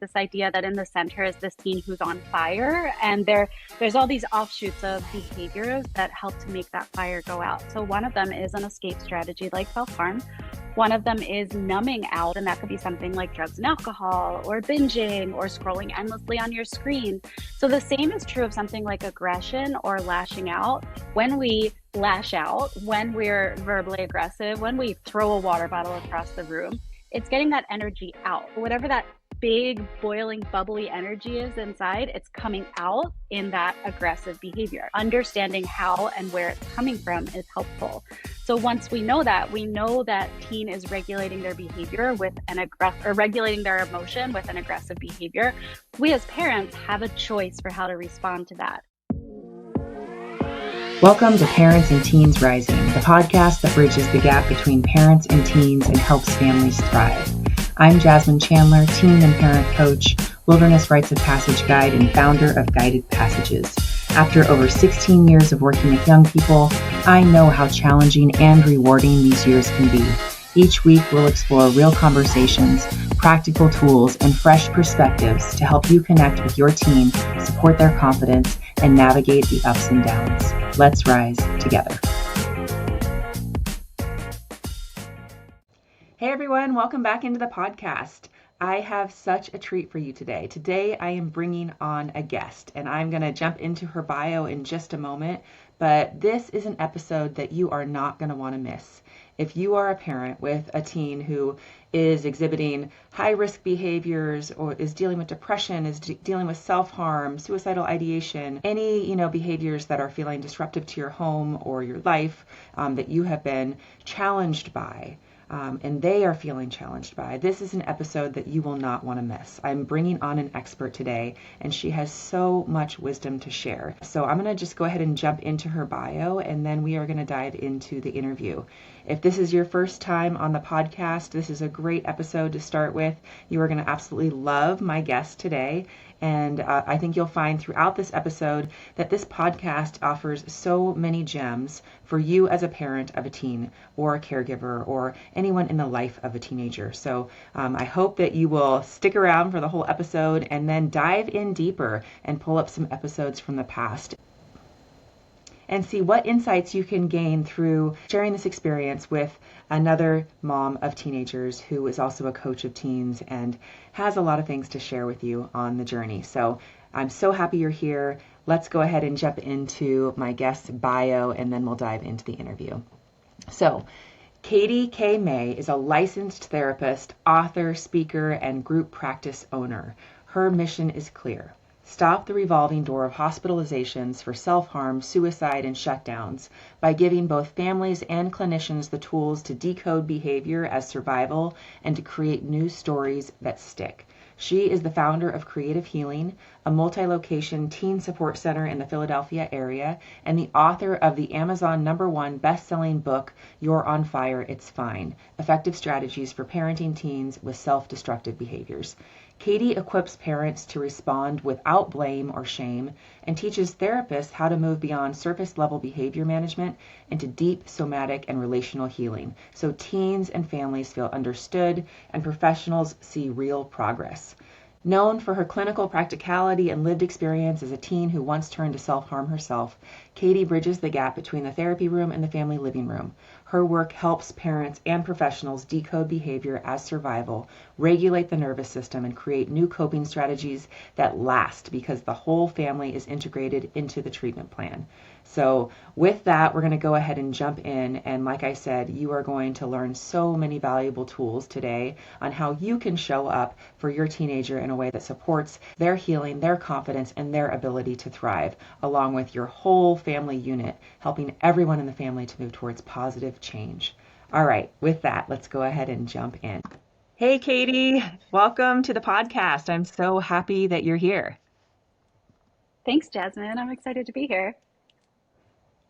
this idea that in the center is this teen who's on fire, and there's all these offshoots of behaviors that help to make that fire go out. So one of them is an escape strategy like self-harm. One of them is numbing out, and that could be something like drugs and alcohol, or binging, or scrolling endlessly on your screen. So the same is true of something like aggression or lashing out. When we lash out, when we're verbally aggressive, when we throw a water bottle across the room, it's getting that energy out. Whatever that big, boiling, bubbly energy is inside, it's coming out in that aggressive behavior. Understanding how and where it's coming from is helpful. So once we know that teen is regulating their behavior with regulating their emotion with an aggressive behavior, we as parents have a choice for how to respond to that. Welcome to Parents and Teens Rising, the podcast that bridges the gap between parents and teens and helps families thrive. I'm Jasmine Chandler, teen and parent coach, wilderness rites of passage guide, and founder of Guided Passages. After over 16 years of working with young people, I know how challenging and rewarding these years can be. Each week, we'll explore real conversations, practical tools, and fresh perspectives to help you connect with your teen, support their confidence, and navigate the ups and downs. Let's rise together. Hey everyone, welcome back into the podcast. I have such a treat for you today. Today I am bringing on a guest, and I'm going to jump into her bio in just a moment, but this is an episode that you are not going to want to miss. If you are a parent with a teen who is exhibiting high-risk behaviors or is dealing with depression, is dealing with self-harm, suicidal ideation, any behaviors that are feeling disruptive to your home or your life that you have been challenged by, and they are feeling challenged by, this is an episode that you will not want to miss. I'm bringing on an expert today, and she has so much wisdom to share. So I'm going to just go ahead and jump into her bio, and then we are going to dive into the interview. If this is your first time on the podcast, this is a great episode to start with. You are going to absolutely love my guest today. And I think you'll find throughout this episode that this podcast offers so many gems for you as a parent of a teen or a caregiver or anyone in the life of a teenager. So I hope that you will stick around for the whole episode and then dive in deeper and pull up some episodes from the past and see what insights you can gain through sharing this experience with another mom of teenagers who is also a coach of teens and has a lot of things to share with you on the journey. So I'm so happy you're here. Let's go ahead and jump into my guest's bio, and then we'll dive into the interview. So Katie K. May is a licensed therapist, author, speaker, and group practice owner. Her mission is clear. Stop the revolving door of hospitalizations for self-harm, suicide, and shutdowns by giving both families and clinicians the tools to decode behavior as survival and to create new stories that stick. She is the founder of Creative Healing, a multi-location teen support center in the Philadelphia area, and the author of the Amazon #1 best-selling book, You're on Fire, It's Fine: Effective Strategies for Parenting Teens with Self-Destructive Behaviors. Katie equips parents to respond without blame or shame and teaches therapists how to move beyond surface-level behavior management into deep somatic and relational healing, so teens and families feel understood and professionals see real progress. Known for her clinical practicality and lived experience as a teen who once turned to self-harm herself, Katie bridges the gap between the therapy room and the family living room. Her work helps parents and professionals decode behavior as survival, regulate the nervous system, and create new coping strategies that last because the whole family is integrated into the treatment plan. So with that, we're going to go ahead and jump in. And like I said, you are going to learn so many valuable tools today on how you can show up for your teenager in a way that supports their healing, their confidence, and their ability to thrive, along with your whole family unit, helping everyone in the family to move towards positive change. All right, with that, let's go ahead and jump in. Hey, Katie, welcome to the podcast. I'm so happy that you're here. Thanks, Jasmine. I'm excited to be here.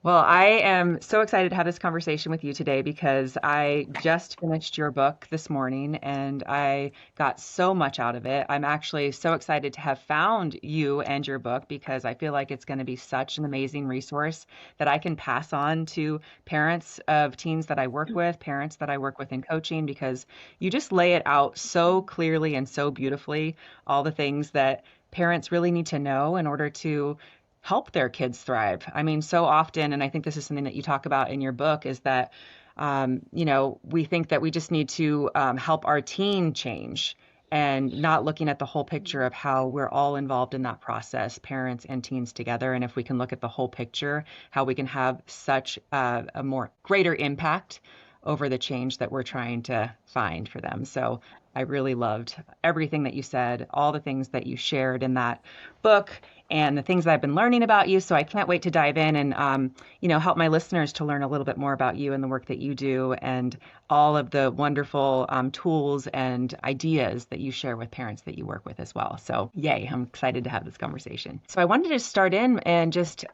Well, I am so excited to have this conversation with you today because I just finished your book this morning and I got so much out of it. I'm actually so excited to have found you and your book because I feel like it's going to be such an amazing resource that I can pass on to parents of teens that I work with, parents that I work with in coaching, because you just lay it out so clearly and so beautifully, all the things that parents really need to know in order to help their kids thrive. I mean, so often, and I think this is something that you talk about in your book, is that, we think that we just need to help our teen change and not looking at the whole picture of how we're all involved in that process, parents and teens together. And if we can look at the whole picture, how we can have such a more greater impact over the change that we're trying to find for them. So I really loved everything that you said, all the things that you shared in that book and the things that I've been learning about you. So I can't wait to dive in and, help my listeners to learn a little bit more about you and the work that you do and all of the wonderful tools and ideas that you share with parents that you work with as well. So yay, I'm excited to have this conversation. So I wanted to start in and just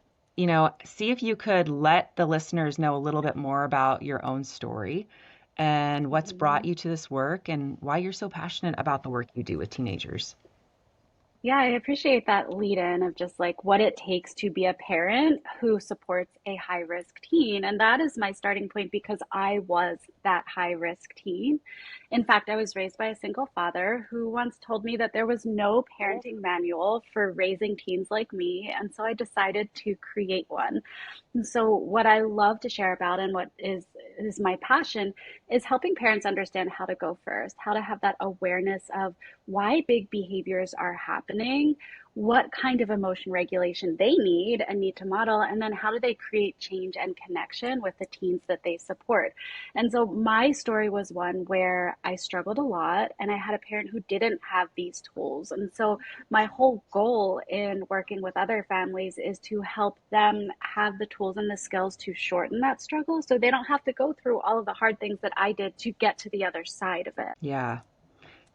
see if you could let the listeners know a little bit more about your own story and what's brought Mhm. you to this work and why you're so passionate about the work you do with teenagers. Yeah, I appreciate that lead in of just like what it takes to be a parent who supports a high risk teen. And that is my starting point because I was that high risk teen. In fact, I was raised by a single father who once told me that there was no parenting manual for raising teens like me. And so I decided to create one. And so what I love to share about and what is my passion is helping parents understand how to go first, how to have that awareness of why big behaviors are happening, what kind of emotion regulation they need and need to model, and then how do they create change and connection with the teens that they support. And so my story was one where I struggled a lot and I had a parent who didn't have these tools. And so my whole goal in working with other families is to help them have the tools and the skills to shorten that struggle so they don't have to go through all of the hard things that I did to get to the other side of it. Yeah.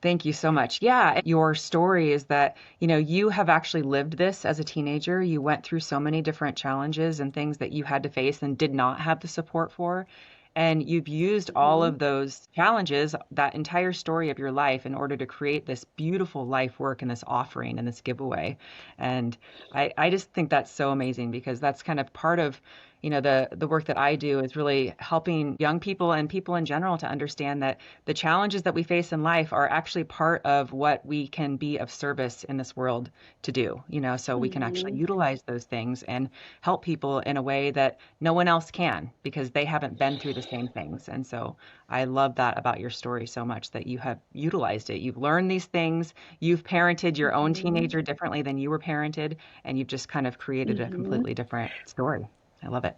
Thank you so much. Yeah, your story is that, you have actually lived this as a teenager. You went through so many different challenges and things that you had to face and did not have the support for. And you've used all Mm-hmm. of those challenges, that entire story of your life, in order to create this beautiful life work and this offering and this giveaway. And I just think that's so amazing because that's kind of part of, the work that I do is really helping young people and people in general to understand that the challenges that we face in life are actually part of what we can be of service in this world to do, so we can actually Mm-hmm. utilize those things and help people in a way that no one else can because they haven't been through the same things. And so I love that about your story so much that you have utilized it. You've learned these things, you've parented your own Mm-hmm. teenager differently than you were parented, and you've just kind of created a Mm-hmm. completely different story. I love it.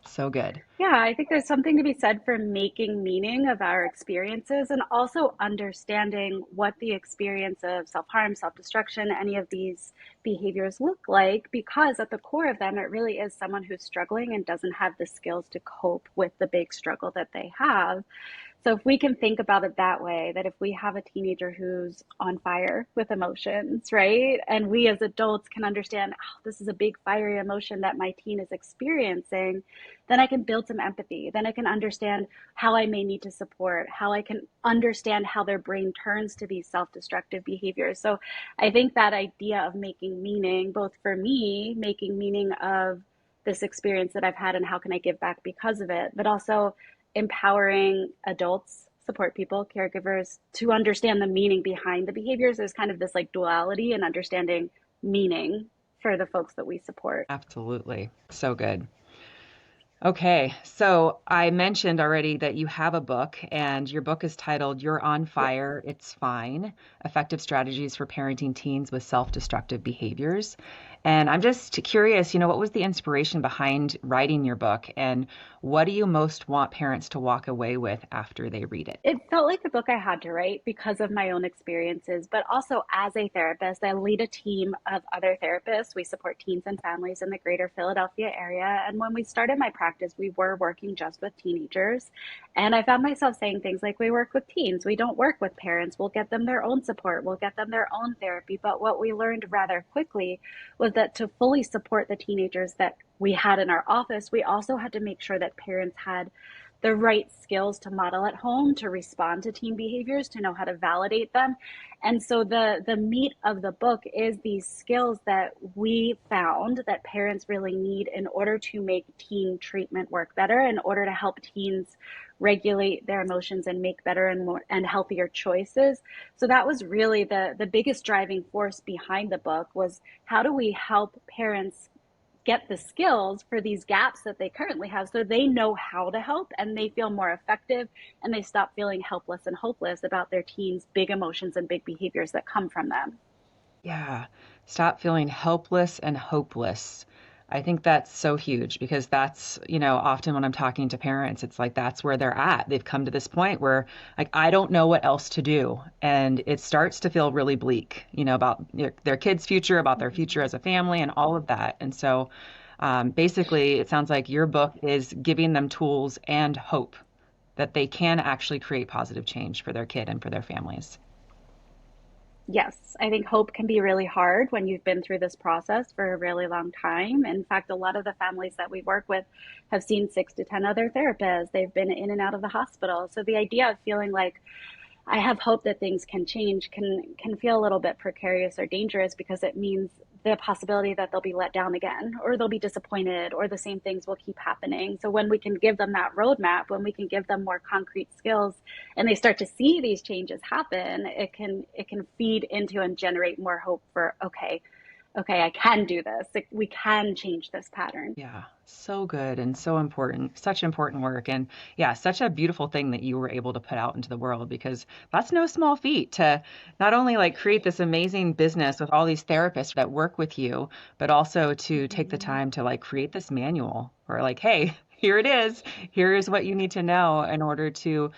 So good. Yeah, I think there's something to be said for making meaning of our experiences and also understanding what the experience of self harm, self destruction, any of these behaviors look like, because at the core of them, it really is someone who's struggling and doesn't have the skills to cope with the big struggle that they have. So if we can think about it that way, that if we have a teenager who's on fire with emotions, right? And we as adults can understand, oh, this is a big fiery emotion that my teen is experiencing, then I can build some empathy. Then I can understand how I may need to support, how I can understand how their brain turns to these self-destructive behaviors. So I think that idea of making meaning, both for me, making meaning of this experience that I've had and how can I give back because of it, but also empowering adults, support people, caregivers to understand the meaning behind the behaviors. There's kind of this like duality and understanding meaning for the folks that we support. Absolutely. So good. Okay, so I mentioned already that you have a book, and your book is titled You're on Yes. Fire, It's Fine: Effective Strategies for Parenting Teens with Self-Destructive Behaviors. And I'm just curious, what was the inspiration behind writing your book, and what do you most want parents to walk away with after they read it? It felt like the book I had to write because of my own experiences, but also as a therapist, I lead a team of other therapists. We support teens and families in the greater Philadelphia area. And when we started my practice, we were working just with teenagers. And I found myself saying things like, we work with teens, we don't work with parents. We'll get them their own support, we'll get them their own therapy. But what we learned rather quickly was that to fully support the teenagers that we had in our office, we also had to make sure that parents had the right skills to model at home, to respond to teen behaviors, to know how to validate them. And so the meat of the book is these skills that we found that parents really need in order to make teen treatment work better, in order to help teens regulate their emotions and make better and more and healthier choices. So that was really the biggest driving force behind the book, was how do we help parents get the skills for these gaps that they currently have, so they know how to help and they feel more effective, and they stop feeling helpless and hopeless about their teens' big emotions and big behaviors that come from them. Yeah. Stop feeling helpless and hopeless. I think that's so huge because that's, often when I'm talking to parents, it's like that's where they're at. They've come to this point where, like, I don't know what else to do. And it starts to feel really bleak, about their kids' future, about their future as a family, and all of that. And so basically, it sounds like your book is giving them tools and hope that they can actually create positive change for their kid and for their families. Yes, I think hope can be really hard when you've been through this process for a really long time. In fact, a lot of the families that we work with have seen 6 to 10 other therapists. They've been in and out of the hospital. So the idea of feeling like I have hope that things can change can feel a little bit precarious or dangerous, because it means the possibility that they'll be let down again, or they'll be disappointed, or the same things will keep happening. So when we can give them that roadmap, when we can give them more concrete skills, and they start to see these changes happen, it can feed into and generate more hope for, okay, I can do this. We can change this pattern. Yeah, so good and so important. Such important work. And yeah, such a beautiful thing that you were able to put out into the world, because that's no small feat to not only like create this amazing business with all these therapists that work with you, but also to take the Mhm. time to like create this manual or like, hey, here it is. Here is what you need to know in order to,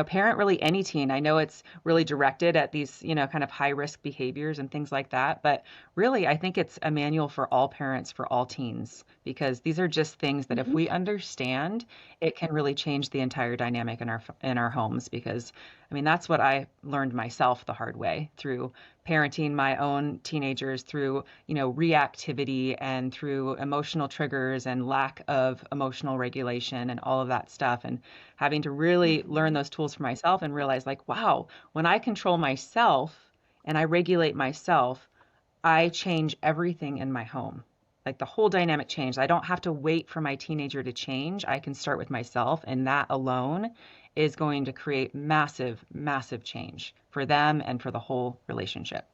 parent really any teen. I know it's really directed at these, kind of high risk behaviors and things like that, but really, I think it's a manual for all parents, for all teens, because these are just things that if Mhm. we understand, it can really change the entire dynamic in our homes. Because I mean, that's what I learned myself the hard way through parenting my own teenagers, through, reactivity and through emotional triggers and lack of emotional regulation and all of that stuff. And having to really learn Mhm. those tools for myself and realize like, wow, when I control myself and I regulate myself, I change everything in my home. Like the whole dynamic changed. I don't have to wait for my teenager to change. I can start with myself, and that alone is going to create massive, massive change for them and for the whole relationship.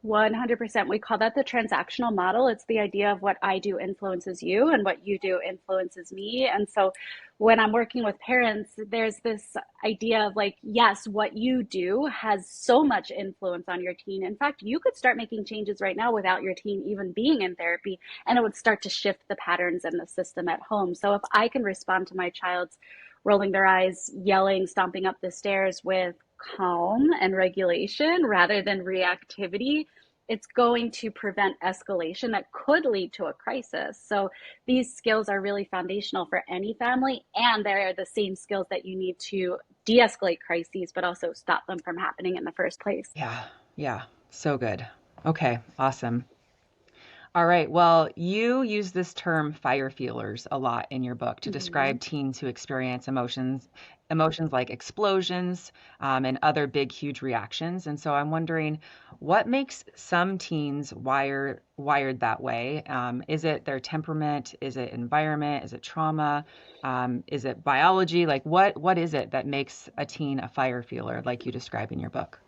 100%. We call that the transactional model. It's the idea of what I do influences you and what you do influences me. And so when I'm working with parents, there's this idea of like, yes, what you do has so much influence on your teen. In fact, you could start making changes right now without your teen even being in therapy, and it would start to shift the patterns in the system at home. So if I can respond to my child's rolling their eyes, yelling, stomping up the stairs with calm and regulation rather than reactivity, it's going to prevent escalation that could lead to a crisis. So these skills are really foundational for any family, and they're the same skills that you need to de-escalate crises, but also stop them from happening in the first place. Yeah, yeah, so good. Okay, awesome. All right. Well, you use this term fire feelers a lot in your book to Mm-hmm. describe teens who experience emotions like explosions, and other big, huge reactions. And so I'm wondering, what makes some teens wired that way? Is it their temperament? Is it environment? Is it trauma? Is it biology? Like, what is it that makes a teen a fire feeler, like you describe in your book?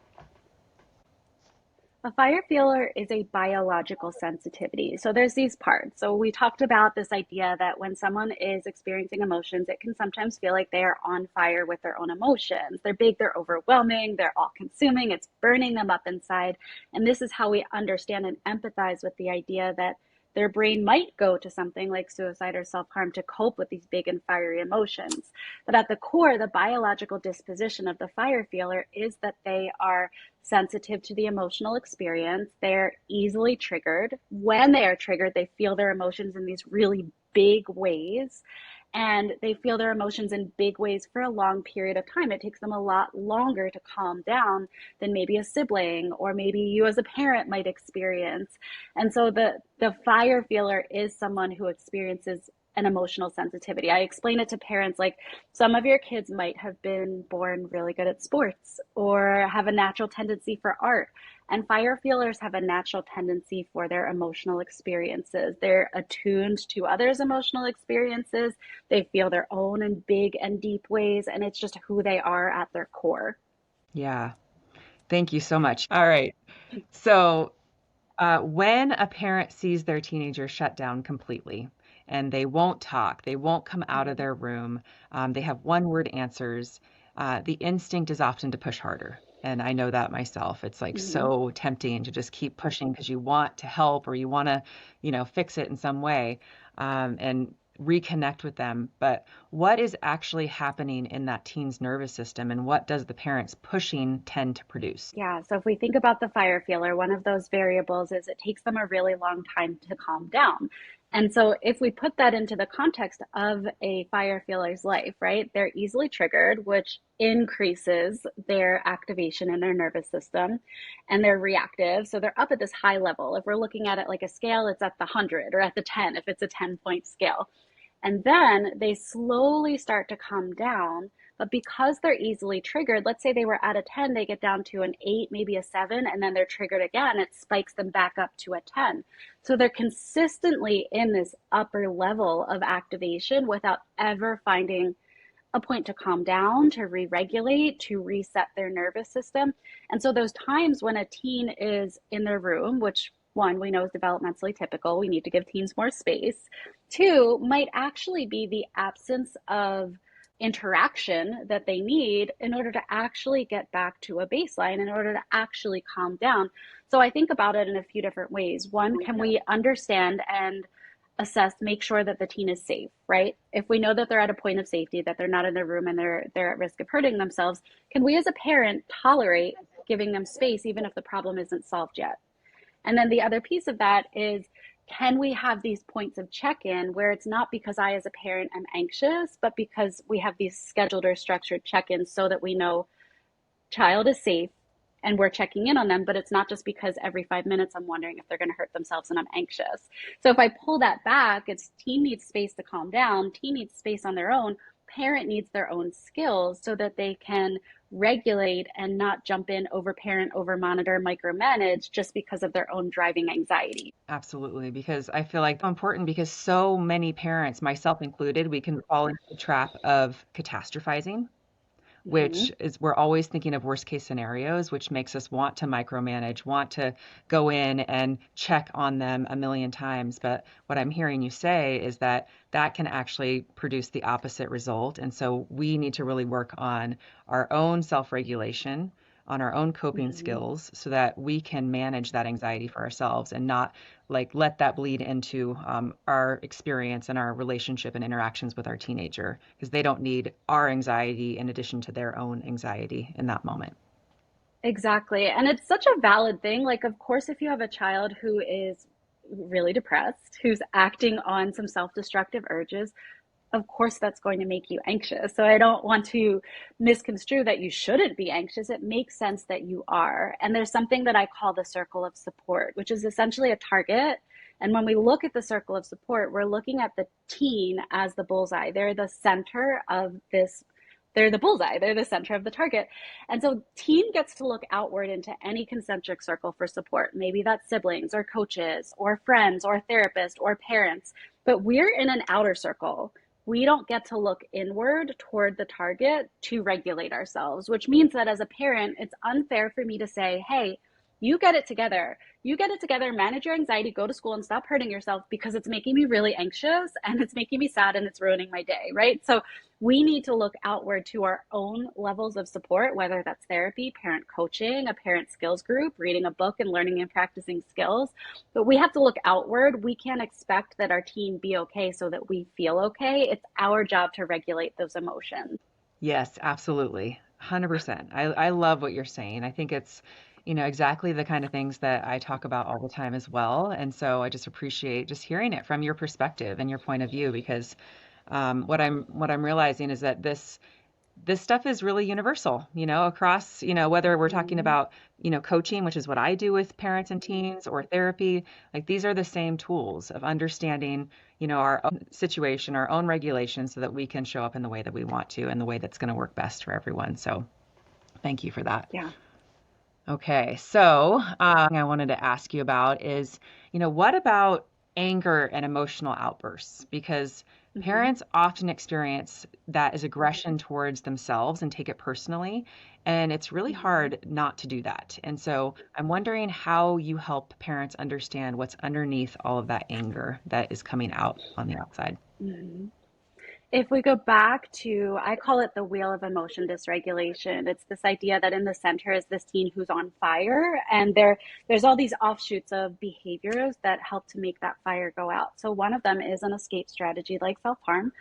A fire feeler is a biological sensitivity. So there's these parts. So we talked about this idea that when someone is experiencing emotions, it can sometimes feel like they are on fire with their own emotions. They're big, they're overwhelming, they're all consuming, it's burning them up inside. And this is how we understand and empathize with the idea that their brain might go to something like suicide or self harm to cope with these big and fiery emotions. But at the core, the biological disposition of the fire feeler is that they are sensitive to the emotional experience. They're easily triggered. When they are triggered, they feel their emotions in these really big ways. and they feel their emotions in big ways for a long period of time. It takes them a lot longer to calm down than maybe a sibling or maybe you as a parent might experience. And so the fire feeler is someone who experiences an emotional sensitivity. I explain it to parents like some of your kids might have been born really good at sports or have a natural tendency for art. And fire feelers have a natural tendency for their emotional experiences. They're attuned to others' emotional experiences. They feel their own in big and deep ways, and it's just who they are at their core. Yeah. Thank you so much. All right. So, when a parent sees their teenager shut down completely and they won't talk, they won't come out of Mm-hmm. their room, they have one word answers, the instinct is often to push harder. And I know that myself. It's like Mm-hmm. so tempting to just keep pushing because you want to help or you want to, fix it in some way, and reconnect with them. But what is actually happening in that teen's nervous system and what does the parents pushing tend to produce? Yeah, so if we think about the fire feeler, one of those variables is it takes them a really long time to calm down. And so if we put that into the context of a fire feeler's life, right, they're easily triggered, which increases their activation in their nervous system, and they're reactive. So they're up at this high level. If we're looking at it like a scale, it's at the 100 or at the 10 if it's a 10-point scale. And then they slowly start to come down. But because they're easily triggered, let's say they were at a 10, they get down to an 8, maybe a 7, and then they're triggered again, it spikes them back up to a 10. So they're consistently in this upper level of activation without ever finding a point to calm down, to re regulate, to reset their nervous system. And so, those times when a teen is in their room, which one we know is developmentally typical, we need to give teens more space. Two, might actually be the absence of interaction that they need in order to actually get back to a baseline, in order to actually calm down. So I think about it in a few different ways. One, can we understand and assess, make sure that the teen is safe, right? If we know that they're at a point of safety, that they're not in their room and they're at risk of hurting themselves, can we as a parent tolerate giving them space even if the problem isn't solved yet? And then the other piece of that is, can we have these points of check-in where it's not because I as a parent am anxious, but because we have these scheduled or structured check-ins so that we know child is safe and we're checking in on them, but it's not just because every 5 minutes I'm wondering if they're going to hurt themselves and I'm anxious. So if I pull that back, it's teen needs space to calm down, teen needs space on their own, parent needs their own skills so that they can regulate and not jump in, over parent, over monitor, micromanage just because of their own driving anxiety. Absolutely, because I feel like it's important because so many parents, myself included, we can fall into the trap of catastrophizing, Mm-hmm. which is we're always thinking of worst case scenarios, which makes us want to micromanage, want to go in and check on them a million times. But what I'm hearing you say is that that can actually produce the opposite result. And so we need to really work on our own self-regulation, on our own coping Mm-hmm. skills so that we can manage that anxiety for ourselves and not like let that bleed into our experience and our relationship and interactions with our teenager because they don't need our anxiety in addition to their own anxiety in that moment. Exactly. And it's such a valid thing. Like, of course, if you have a child who is really depressed, who's acting on some self-destructive urges, of course that's going to make you anxious. So I don't want to misconstrue that you shouldn't be anxious. It makes sense that you are. And there's something that I call the circle of support, which is essentially a target. And when we look at the circle of support, we're looking at the teen as the bullseye. They're the center of this. They're the bullseye. They're the center of the target. And so teen gets to look outward into any concentric circle for support. Maybe that's siblings or coaches or friends or therapists or parents. But we're in an outer circle. We don't get to look inward toward the target to regulate ourselves, which means that as a parent, it's unfair for me to say, hey, you get it together. You get it together, manage your anxiety, go to school and stop hurting yourself because it's making me really anxious and it's making me sad and it's ruining my day, right? So we need to look outward to our own levels of support, whether that's therapy, parent coaching, a parent skills group, reading a book and learning and practicing skills. But we have to look outward. We can't expect that our teen be okay so that we feel okay. It's our job to regulate those emotions. Yes, absolutely. 100%. I love what you're saying. I think it's, exactly the kind of things that I talk about all the time as well. And so I just appreciate just hearing it from your perspective and your point of view because What I'm realizing is that this stuff is really universal, across, whether we're talking Mhm. about, coaching, which is what I do with parents and teens, or therapy. Like these are the same tools of understanding, our own situation, our own regulations, so that we can show up in the way that we want to and the way that's going to work best for everyone. So thank you for that. Yeah. Okay, so I wanted to ask you about is, what about anger and emotional outbursts? Because Mhm. parents often experience that as aggression towards themselves and take it personally, and it's really Mhm. hard not to do that. And so I'm wondering how you help parents understand what's underneath all of that anger that is coming out on the outside. Mhm. If we go back to, I call it the wheel of emotion dysregulation. It's this idea that in the center is this teen who's on fire, and there's all these offshoots of behaviors that help to make that fire go out. So one of them is an escape strategy like self-harm.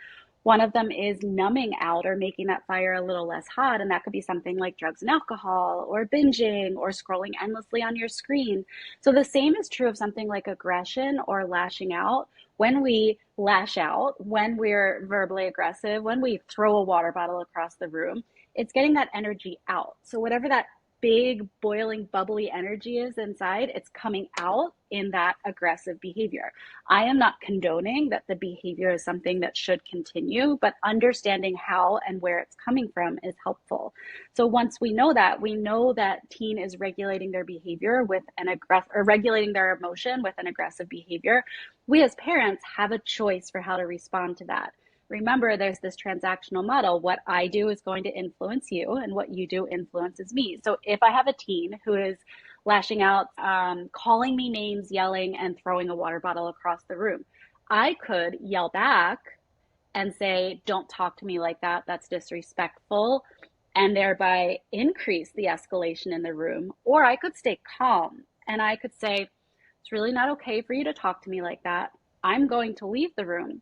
One of them is numbing out or making that fire a little less hot, and that could be something like drugs and alcohol, or binging, or scrolling endlessly on your screen. So the same is true of something like aggression or lashing out. When we lash out, when we're verbally aggressive, when we throw a water bottle across the room, it's getting that energy out. So, whatever that big, boiling, bubbly energy is inside, it's coming out in that aggressive behavior. I am not condoning that the behavior is something that should continue, but understanding how and where it's coming from is helpful. So once we know that teen is regulating their behavior with an aggressive or regulating their emotion with an aggressive behavior, we as parents have a choice for how to respond to that. Remember, there's this transactional model. What I do is going to influence you, and what you do influences me. So if I have a teen who is lashing out, calling me names, yelling, and throwing a water bottle across the room, I could yell back and say, "Don't talk to me like that. That's disrespectful," and thereby increase the escalation in the room. Or I could stay calm and I could say, "It's really not okay for you to talk to me like that. I'm going to leave the room.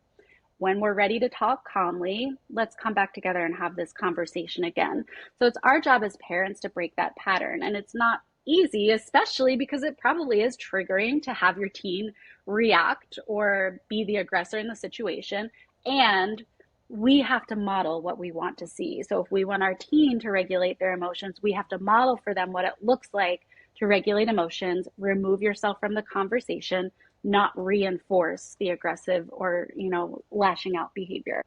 When we're ready to talk calmly, let's come back together and have this conversation again." So it's our job as parents to break that pattern. And it's not easy, especially because it probably is triggering to have your teen react or be the aggressor in the situation. And we have to model what we want to see. So if we want our teen to regulate their emotions, we have to model for them what it looks like to regulate emotions, remove yourself from the conversation, not reinforce the aggressive or, lashing out behavior.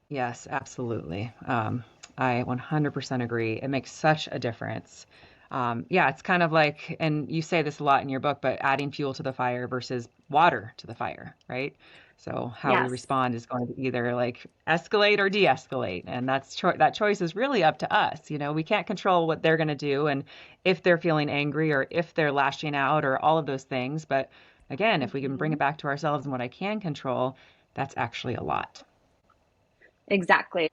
Yes, absolutely. I 100% agree. It makes such a difference. Yeah, it's kind of like, and you say this a lot in your book, but adding fuel to the fire versus water to the fire, right? So how we Yes. respond is going to either like escalate or de-escalate, and that choice is really up to us. We can't control what they're going to do, and if they're feeling angry or if they're lashing out or all of those things. But again, if we can bring it Hmm. back to ourselves and what I can control, that's actually a lot. Exactly.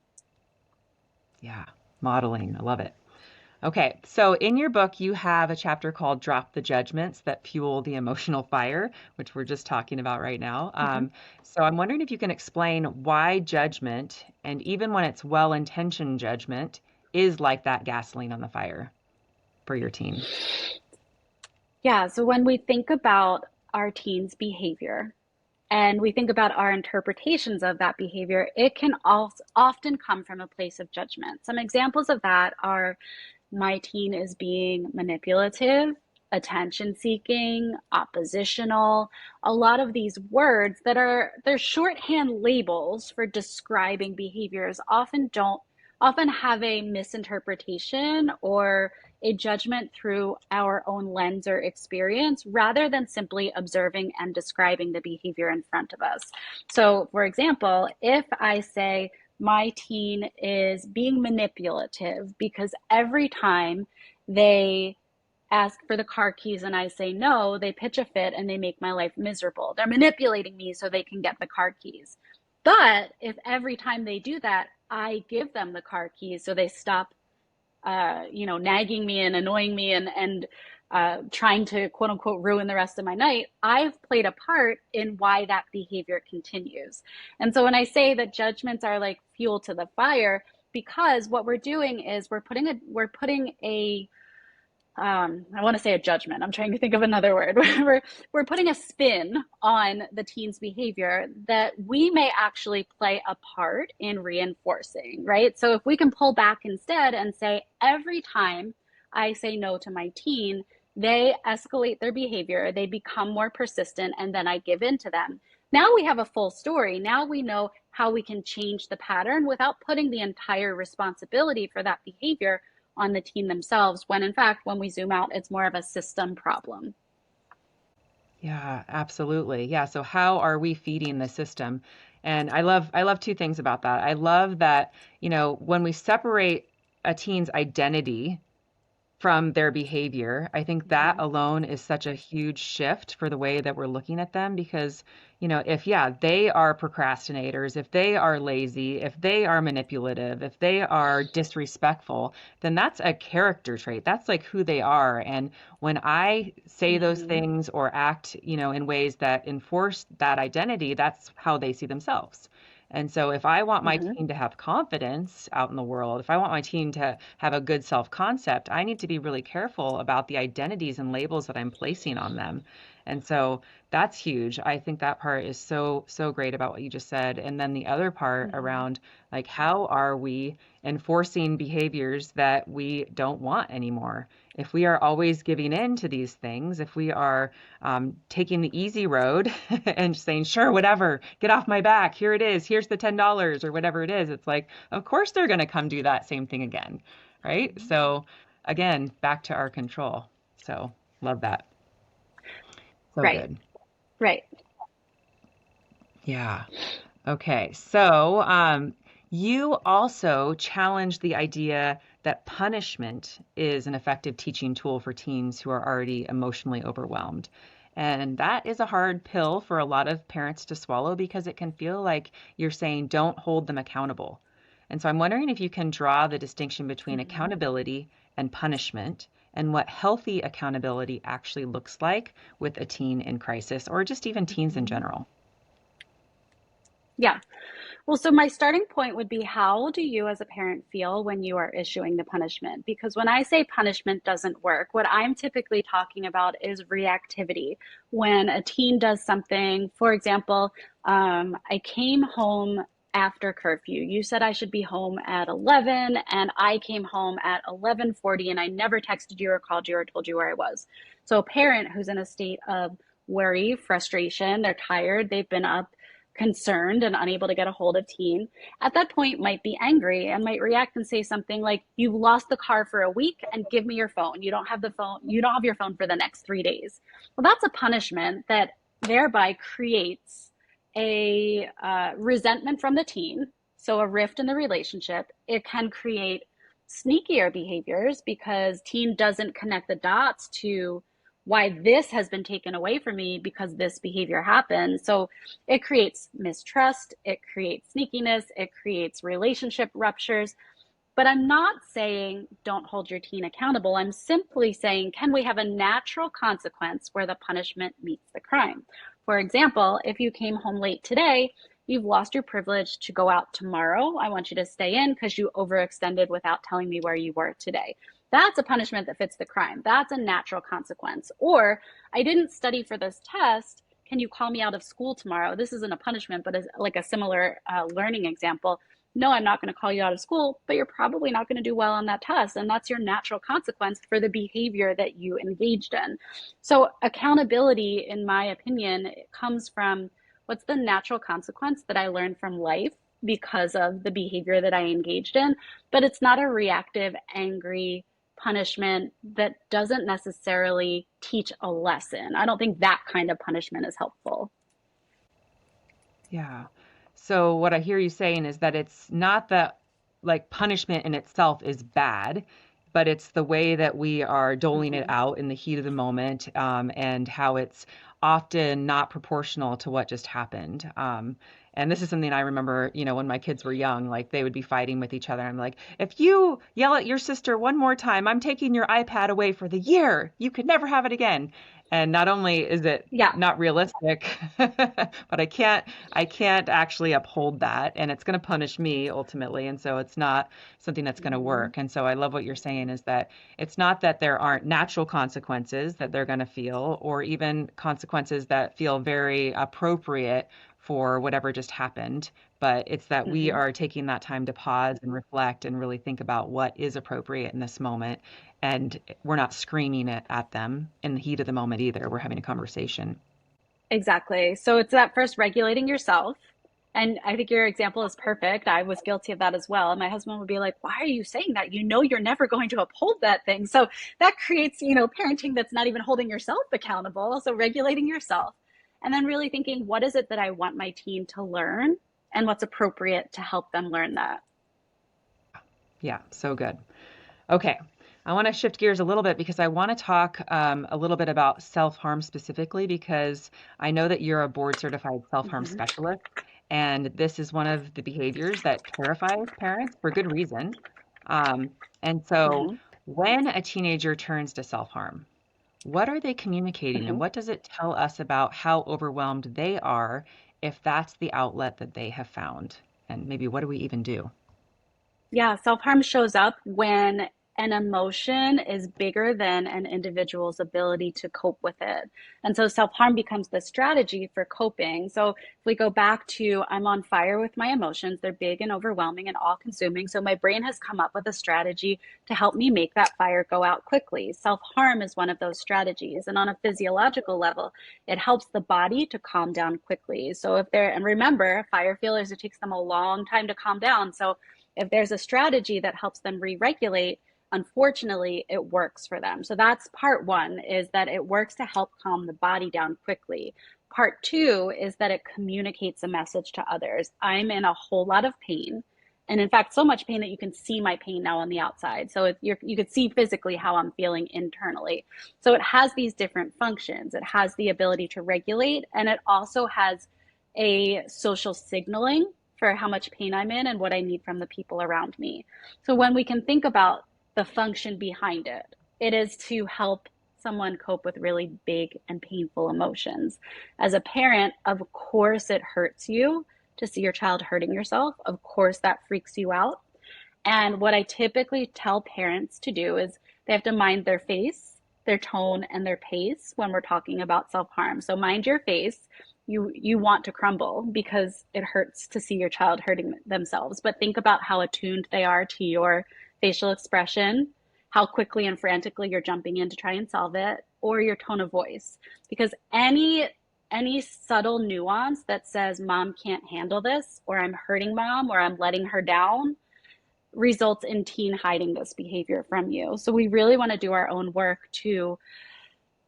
Yeah, modeling. I love it. Okay, so in your book, you have a chapter called Drop the Judgments That Fuel the Emotional Fire, which we're just talking about right now. Hmm. So I'm wondering if you can explain why judgment, and even when it's well-intentioned judgment, is like that gasoline on the fire for your teen. Yeah. So when we think about our teens' behavior and we think about our interpretations of that behavior, it can also often come from a place of judgment. Some examples of that are: my teen is being manipulative, attention seeking, oppositional. A lot of these words they're shorthand labels for describing behaviors often have a misinterpretation or a judgment through our own lens or experience rather than simply observing and describing the behavior in front of us. So, for example, if I say my teen is being manipulative because every time they ask for the car keys and I say no, they pitch a fit and they make my life miserable. They're manipulating me so they can get the car keys. But if every time they do that, I give them the car keys so they stop, nagging me and annoying me and trying to quote unquote ruin the rest of my night, I've played a part in why that behavior continues. And so when I say that judgments are like fuel to the fire, because what we're doing is we're putting a I want to say a judgment. I'm trying to think of another word. We're putting a spin on the teen's behavior that we may actually play a part in reinforcing, right? So if we can pull back instead and say, every time I say no to my teen, they escalate their behavior, they become more persistent, and then I give in to them. Now we have a full story. Now we know how we can change the pattern without putting the entire responsibility for that behavior on the teen themselves, when in fact, when we zoom out, it's more of a system problem. Yeah, absolutely. Yeah. So how are we feeding the system? And I love two things about that. I love that, when we separate a teen's identity from their behavior. I think that Mm-hmm. alone is such a huge shift for the way that we're looking at them because, if, yeah, they are procrastinators, if they are lazy, if they are manipulative, if they are disrespectful, then that's a character trait. That's like who they are. And when I say those Mm-hmm. things or act, in ways that enforce that identity, that's how they see themselves. And so if I want my Mm-hmm. team to have confidence out in the world, if I want my team to have a good self-concept, I need to be really careful about the identities and labels that I'm placing on them. And so that's huge. I think that part is so, so great about what you just said. And then the other part Mm-hmm. around like, how are we enforcing behaviors that we don't want anymore? If we are always giving in to these things, if we are taking the easy road and saying, sure, whatever, get off my back. Here it is. Here's the $10 or whatever it is. It's like, of course they're going to come do that same thing again. Right. So again, back to our control. So love that. So Right, good. right. Yeah. Okay. So you also challenge the idea that punishment is an effective teaching tool for teens who are already emotionally overwhelmed. And that is a hard pill for a lot of parents to swallow because it can feel like you're saying don't hold them accountable. And so I'm wondering if you can draw the distinction between Mm-hmm. accountability and punishment and what healthy accountability actually looks like with a teen in crisis or just even teens in Mm-hmm. general. Yeah. Well, so my starting point would be, how do you as a parent feel when you are issuing the punishment? Because when I say punishment doesn't work, what I'm typically talking about is reactivity. When a teen does something, for example, I came home after curfew. You said I should be home at 11 and I came home at 11:40 and I never texted you or called you or told you where I was. So a parent who's in a state of worry, frustration, they're tired, they've been up, concerned and unable to get a hold of teen, at that point might be angry and might react and say something like, you've lost the car for a week and give me your phone. You don't have the phone, you don't have your phone for the next 3 days. Well, that's a punishment that thereby creates a resentment from the teen, so a rift in the relationship. It can create sneakier behaviors because teen doesn't connect the dots to why this has been taken away from me because this behavior happened. So it creates mistrust, it creates sneakiness, it creates relationship ruptures. But I'm not saying don't hold your teen accountable. I'm simply saying, can we have a natural consequence where the punishment meets the crime? For example, if you came home late today, you've lost your privilege to go out tomorrow. I want you to stay in because you overextended without telling me where you were today. That's a punishment that fits the crime. That's a natural consequence. Or, I didn't study for this test. Can you call me out of school tomorrow? This isn't a punishment, but is like a similar learning example. No, I'm not going to call you out of school, but you're probably not going to do well on that test. And that's your natural consequence for the behavior that you engaged in. So, accountability, in my opinion, comes from what's the natural consequence that I learned from life because of the behavior that I engaged in. But it's not a reactive, angry punishment that doesn't necessarily teach a lesson. I don't think that kind of punishment is helpful. Yeah. So what I hear you saying is that it's not that like punishment in itself is bad, but it's the way that we are doling it Mm-hmm. out in the heat of the moment, and how it's often not proportional to what just happened. And this is something I remember, when my kids were young, like they would be fighting with each other. I'm like, if you yell at your sister one more time, I'm taking your iPad away for the year. You could never have it again. And not only is it Yeah. not realistic, but I can't actually uphold that, and it's going to punish me ultimately. And so it's not something that's going to Mhm. work. And so I love what you're saying is that it's not that there aren't natural consequences that they're going to feel, or even consequences that feel very appropriate for whatever just happened, but it's that we Mhm. are taking that time to pause and reflect and really think about what is appropriate in this moment. And we're not screaming it at them in the heat of the moment either. We're having a conversation. Exactly. So it's that first regulating yourself. And I think your example is perfect. I was guilty of that as well. And my husband would be like, "Why are you saying that? You know you're never going to uphold that thing." So that creates, parenting that's not even holding yourself accountable. So regulating yourself and then really thinking, what is it that I want my teen to learn and what's appropriate to help them learn that? Yeah, so good. Okay. I want to shift gears a little bit because I want to talk a little bit about self-harm specifically because I know that you're a board certified self-harm Mhm. specialist, and this is one of the behaviors that terrifies parents for good reason. Um, and so Mhm. when a teenager turns to self-harm, what are they communicating and Mhm. what does it tell us about how overwhelmed they are if that's the outlet that they have found? And maybe what do we even do? Yeah, self-harm shows up when an emotion is bigger than an individual's ability to cope with it. And so self-harm becomes the strategy for coping. So if we go back to I'm on fire with my emotions, they're big and overwhelming and all-consuming. So my brain has come up with a strategy to help me make that fire go out quickly. Self-harm is one of those strategies. And on a physiological level, it helps the body to calm down quickly. So if they're, and remember, fire feelers, it takes them a long time to calm down. So if there's a strategy that helps them re-regulate, unfortunately it works for them. So that's part one, is that it works to help calm the body down quickly. Part two is that it communicates a message to others. I'm in a whole lot of pain, and in fact so much pain that you can see my pain now on the outside. So you could see physically how I'm feeling internally. So it has these different functions. It has the ability to regulate, and it also has a social signaling for how much pain I'm in and what I need from the people around me. So when we can think about the function behind it, it is to help someone cope with really big and painful emotions. As a parent, of course, it hurts you to see your child hurting yourself. Of course, that freaks you out. And what I typically tell parents to do is they have to mind their face, their tone, and their pace when we're talking about self-harm. So mind your face. You want to crumble because it hurts to see your child hurting themselves. But think about how attuned they are to your facial expression, how quickly and frantically you're jumping in to try and solve it, or your tone of voice. Because any subtle nuance that says mom can't handle this, or I'm hurting mom, or I'm letting her down, results in teen hiding this behavior from you. So we really want to do our own work to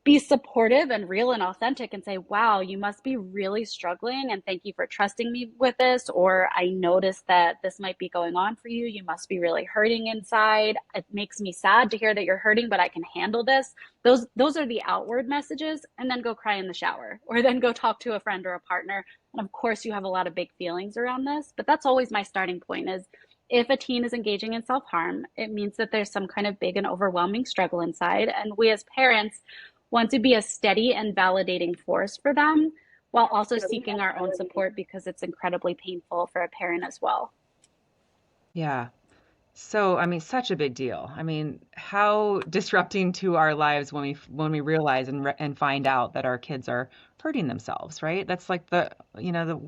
be supportive and real and authentic and say, wow, you must be really struggling and thank you for trusting me with this. Or I noticed that this might be going on for you. You must be really hurting inside. It makes me sad to hear that you're hurting, but I can handle this. Those are the outward messages. And then go cry in the shower or then go talk to a friend or a partner. And of course you have a lot of big feelings around this, but that's always my starting point is if a teen is engaging in self-harm, it means that there's some kind of big and overwhelming struggle inside. And we as parents want to be a steady and validating force for them while also seeking our own support because it's incredibly painful for a parent as well. Yeah. So, I mean, such a big deal. I mean, how disrupting to our lives when we realize and find out that our kids are hurting themselves, right? That's like the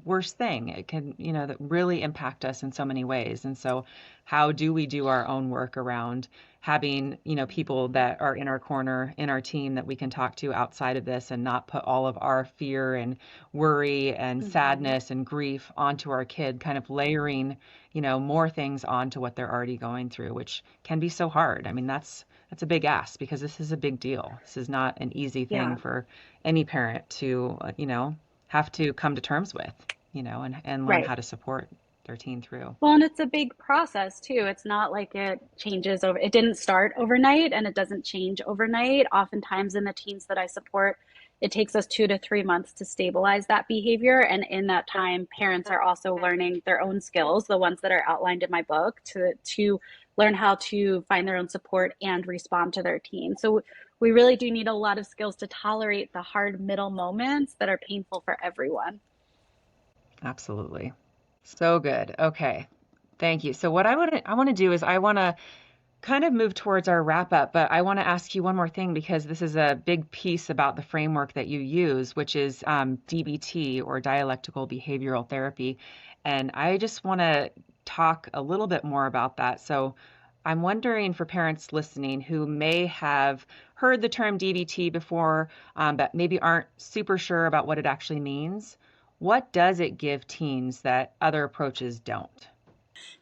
worst thing. It can, that really impact us in so many ways. And so, how do we do our own work around having, people that are in our corner, in our team that we can talk to outside of this and not put all of our fear and worry and Mm-hmm. sadness and grief onto our kid, kind of layering more things onto what they're already going through, which can be so hard. I mean, that's a big ask because this is a big deal. This is not an easy thing Yeah. for any parent to, have to come to terms with, and learn Right. how to support their teen through. Well, and it's a big process too. It's not like it changes over, it didn't start overnight and it doesn't change overnight. Oftentimes in the teens that I support, it takes us 2 to 3 months to stabilize that behavior. And in that time, parents are also learning their own skills, the ones that are outlined in my book, to learn how to find their own support and respond to their teen. So we really do need a lot of skills to tolerate the hard middle moments that are painful for everyone. Absolutely. So good. Okay. Thank you. So what I want to do is I want to kind of move towards our wrap up, but I want to ask you one more thing because this is a big piece about the framework that you use, which is DBT or dialectical behavioral therapy. And I just want to talk a little bit more about that. So I'm wondering for parents listening who may have heard the term DBT before, but maybe aren't super sure about what it actually means. What does it give teens that other approaches don't?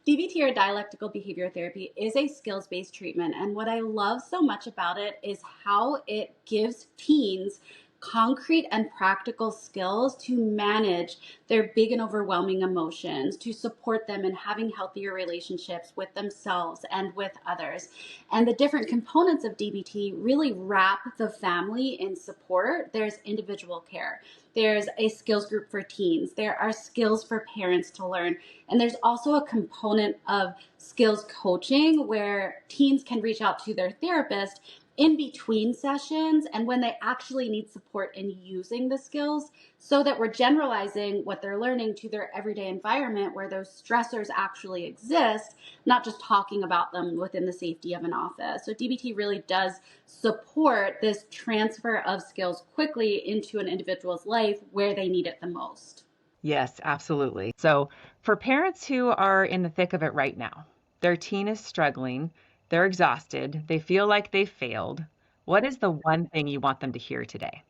DBT or dialectical behavior therapy is a skills based treatment. And what I love so much about it is how it gives teens concrete and practical skills to manage their big and overwhelming emotions, to support them in having healthier relationships with themselves and with others. And the different components of DBT really wrap the family in support. There's individual care. There's a skills group for teens. There are skills for parents to learn. And there's also a component of skills coaching where teens can reach out to their therapist in between sessions and when they actually need support in using the skills so that we're generalizing what they're learning to their everyday environment where those stressors actually exist, not just talking about them within the safety of an office. So DBT really does support this transfer of skills quickly into an individual's life where they need it the most. Yes, absolutely. So, for parents who are in the thick of it right now, their teen is struggling, they're exhausted, they feel like they failed. What is the one thing you want them to hear today?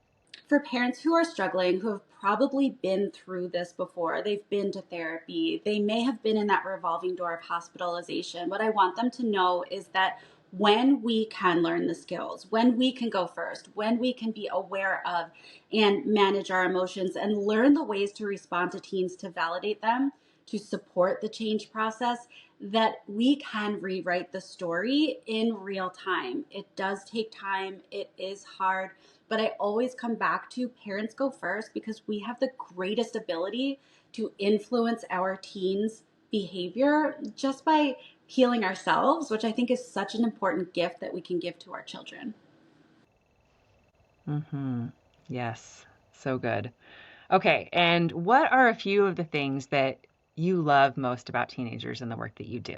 For parents who are struggling, who have probably been through this before, they've been to therapy, they may have been in that revolving door of hospitalization. What I want them to know is that when we can learn the skills, when we can go first, when we can be aware of and manage our emotions and learn the ways to respond to teens to validate them, to support the change process, that we can rewrite the story in real time. It does take time, it is hard, but I always come back to parents go first because we have the greatest ability to influence our teens' behavior just by healing ourselves, which I think is such an important gift that we can give to our children. Mm-hmm. Yes, so good. Okay, and what are a few of the things that you love most about teenagers and the work that you do?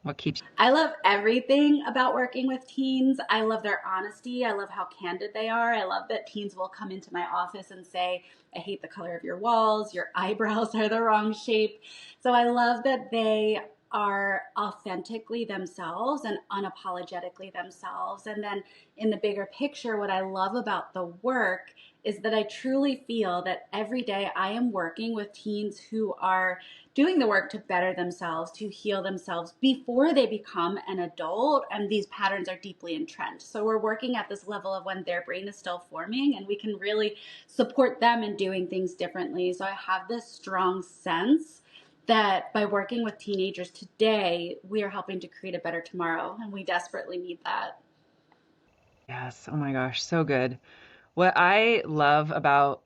What keeps I love everything about working with teens. I love their honesty. I love how candid they are. I love that teens will come into my office and say, I hate the color of your walls. Your eyebrows are the wrong shape. So I love that they are authentically themselves and unapologetically themselves. And then in the bigger picture, what I love about the work is that I truly feel that every day I am working with teens who are doing the work to better themselves, to heal themselves before they become an adult. And these patterns are deeply entrenched. So we're working at this level of when their brain is still forming and we can really support them in doing things differently. So I have this strong sense that by working with teenagers today, we are helping to create a better tomorrow. And we desperately need that. Yes, oh my gosh, so good. What I love about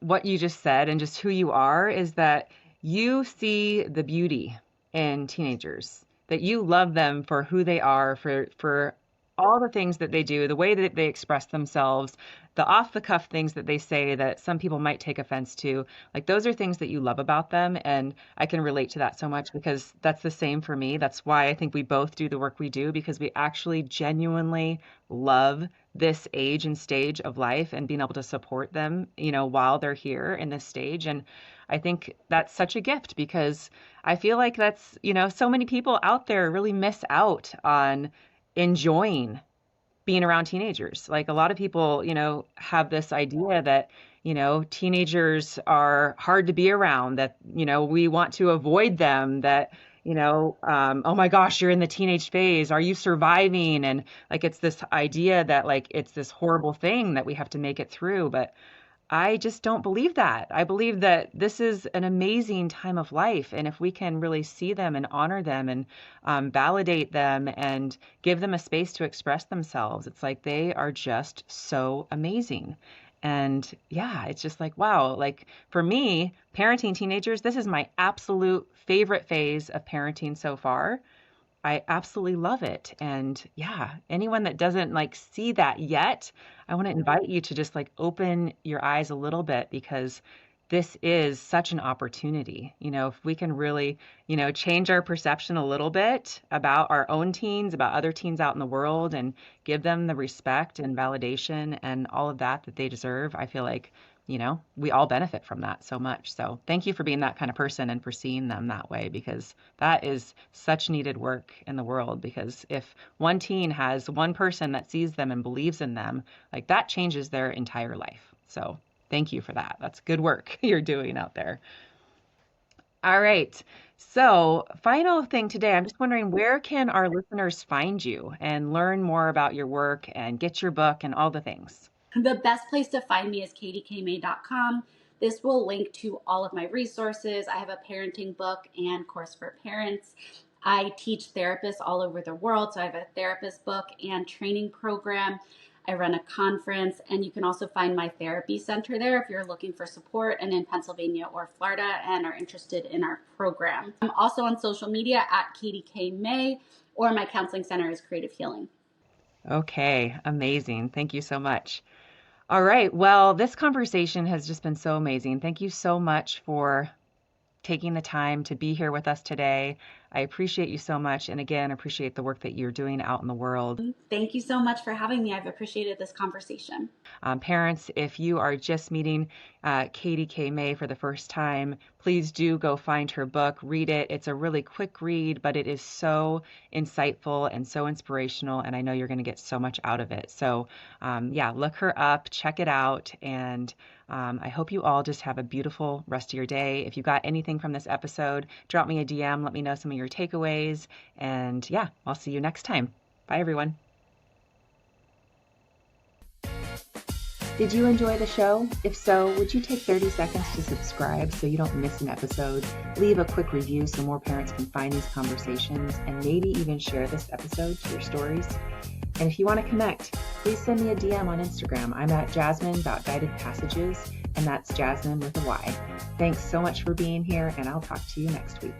what you just said and just who you are is that you see the beauty in teenagers, that you love them for who they are, for all the things that they do, the way that they express themselves, the off the cuff things that they say that some people might take offense to. Like those are things that you love about them. And I can relate to that so much because that's the same for me. That's why I think we both do the work we do because we actually genuinely love this age and stage of life and being able to support them, while they're here in this stage. And I think that's such a gift because I feel like that's, so many people out there really miss out on enjoying being around teenagers. Like a lot of people, have this idea that, teenagers are hard to be around, that, we want to avoid them, that, oh my gosh, you're in the teenage phase. Are you surviving? And like, it's this idea that like, it's this horrible thing that we have to make it through. But I just don't believe that. I believe that this is an amazing time of life. And if we can really see them and honor them and validate them and give them a space to express themselves, it's like they are just so amazing. And yeah, it's just like, wow, like for me, parenting teenagers, this is my absolute favorite phase of parenting so far I absolutely love it. And yeah, anyone that doesn't like see that yet, I want to invite you to just like open your eyes a little bit because this is such an opportunity. If we can really, change our perception a little bit about our own teens, about other teens out in the world, and give them the respect and validation and all of that they deserve, I feel like we all benefit from that so much. So thank you for being that kind of person and for seeing them that way, because that is such needed work in the world. Because if one teen has one person that sees them and believes in them, like that changes their entire life. So thank you for that. That's good work you're doing out there. All right. So, final thing today, I'm just wondering, where can our listeners find you and learn more about your work and get your book and all the things? The best place to find me is katiekmay.com. This will link to all of my resources. I have a parenting book and course for parents. I teach therapists all over the world, so I have a therapist book and training program. I run a conference, and you can also find my therapy center there if you're looking for support and in Pennsylvania or Florida and are interested in our program. I'm also on social media at Katie K. May, or my counseling center is Creative Healing. Okay, amazing. Thank you so much. All right. Well, this conversation has just been so amazing. Thank you so much for taking the time to be here with us today. I appreciate you so much. And again, appreciate the work that you're doing out in the world. Thank you so much for having me. I've appreciated this conversation. Parents, if you are just meeting Katie K. May for the first time, please do go find her book, read it. It's a really quick read, but it is so insightful and so inspirational, and I know you're going to get so much out of it. So yeah, look her up, check it out, and I hope you all just have a beautiful rest of your day. If you got anything from this episode, drop me a DM, let me know some of your takeaways, and yeah, I'll see you next time. Bye, everyone. Did you enjoy the show? If so, would you take 30 seconds to subscribe so you don't miss an episode? Leave a quick review so more parents can find these conversations, and maybe even share this episode to your stories. And if you want to connect, please send me a DM on Instagram. I'm at jasmine.guidedpassages, and that's Jasmine with a Y. Thanks so much for being here, and I'll talk to you next week.